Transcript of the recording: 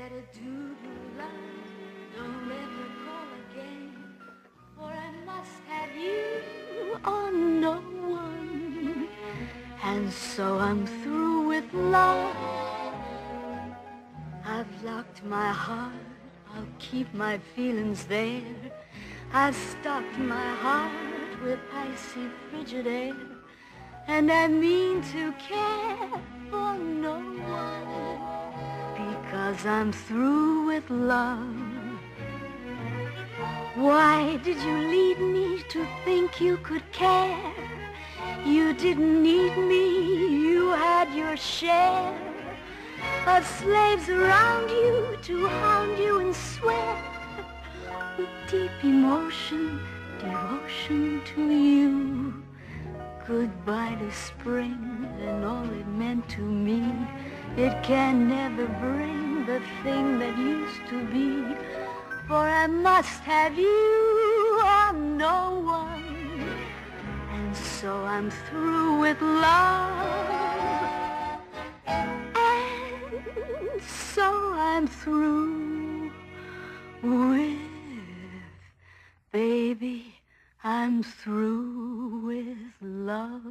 do love, don't ever call again, for I must have you on no one. And so I'm through with love. I've locked my heart, I'll keep my feelings there. I've stocked my heart with icy frigid air, and I mean to care for no one, because I'm through with love. Why did you lead me to think you could care? You didn't need me, you had your share of slaves around you to hound you and swear with deep emotion, devotion to you. Goodbye to spring and all it meant to me. It can never bring the thing that used to be, for I must have you on no one. And so I'm through with love, and so I'm through with, baby, I'm through with love.